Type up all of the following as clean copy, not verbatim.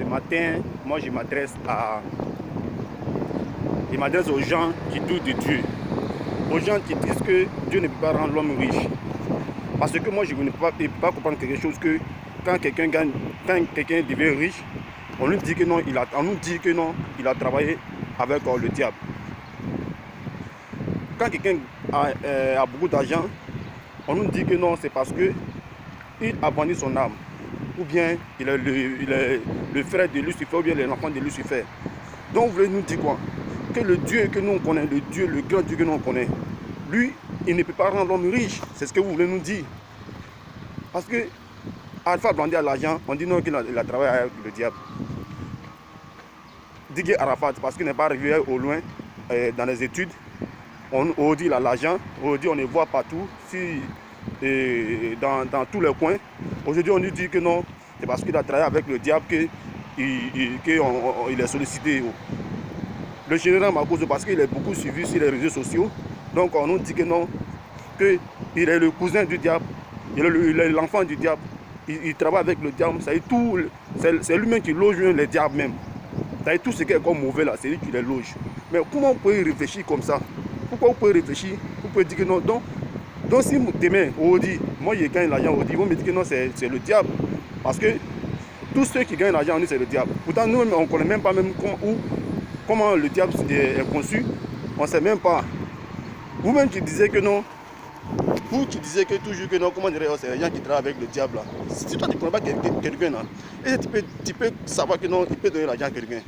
matin, moi je m'adresse aux gens qui doutent de Dieu. Aux gens qui disent que Dieu ne peut pas rendre l'homme riche. Parce que moi je ne peux pas comprendre quelque chose que quand quelqu'un devient riche, on nous dit que non, il a travaillé avec le diable. Quand quelqu'un a beaucoup d'argent, on nous dit que non, c'est parce que il a vendu son âme. Ou bien il est le frère de Lucifer, ou bien l'enfant de Lucifer. Donc vous voulez nous dire quoi? Que le Dieu que nous connaissons, le grand Dieu que nous connaissons, lui, il ne peut pas rendre l'homme riche. C'est ce que vous voulez nous dire. Parce que Alpha Blondy a l'argent, on dit non qu'il a travaillé avec le diable. Didier Arafat, parce qu'il n'est pas arrivé au loin dans les études, on dit il a l'argent, on dit on le voit partout, dans tous les coins. Aujourd'hui on nous dit que non, c'est parce qu'il a travaillé avec le diable qu'il est sollicité. Le général Makoso, parce qu'il est beaucoup suivi sur les réseaux sociaux, donc on nous dit que non, qu'il est le cousin du diable, il est l'enfant du diable, il travaille avec le diable, c'est lui-même qui loge les diables même. Tout ce qui est comme mauvais là, c'est lui qui les loge. Mais comment on peut réfléchir comme ça? Pourquoi on peut réfléchir? Vous pouvez dire que non. Donc si demain, on dit, moi je gagne l'argent, on dit, vous me dites que non, c'est le diable. Parce que tous ceux qui gagnent l'argent, on dit c'est le diable. Pourtant, nous, on ne connaît même pas même comment le diable est conçu. On ne sait même pas. Vous-même qui disiez que non, vous qui disiez que toujours que non, comment dirais-je, c'est les gens qui travaillent avec le diable là. Si toi tu ne connais pas quelqu'un là, et tu peux savoir que non, il peut donner l'argent à quelqu'un.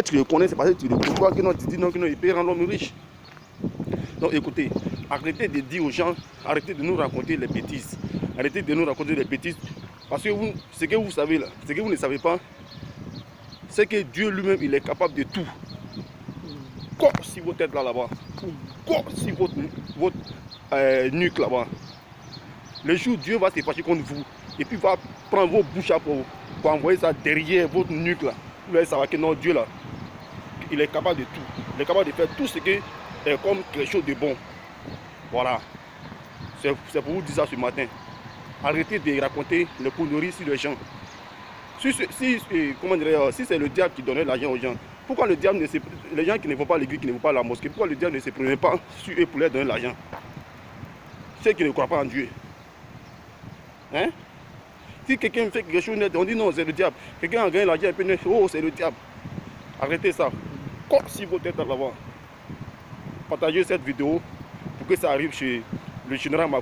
Tu le connais, c'est parce que tu le vois que non, tu dis non, que non, il peut rendre l'homme riche. Donc écoutez, arrêtez de dire aux gens, arrêtez de nous raconter les bêtises. Arrêtez de nous raconter les bêtises. Parce que vous, ce que vous savez là, ce que vous ne savez pas, c'est que Dieu lui-même, il est capable de tout. Comme si votre tête là-bas, comme si votre nuque là-bas. Le jour Dieu va se fâcher contre vous, et puis va prendre vos bouches pour envoyer ça derrière votre nuque là. Vous allez savoir que non, Dieu là, il est capable de tout. Il est capable de faire tout ce qui est comme quelque chose de bon. Voilà. C'est pour vous dire ça ce matin. Arrêtez de raconter les conneries sur les gens. Si c'est le diable qui donnait l'argent aux gens, pourquoi le diable les gens qui ne vont pas à l'église, qui ne vont pas à la mosquée, pourquoi le diable ne se prenait pas sur eux pour leur donner l'argent? Ceux qui ne croient pas en Dieu. Hein? Si quelqu'un fait quelque chose net, on dit non, c'est le diable. Quelqu'un a gagné l'argent, oh, c'est le diable. Arrêtez ça. Comme si vous êtes à l'avant. Partagez cette vidéo pour que ça arrive chez le général Makoso.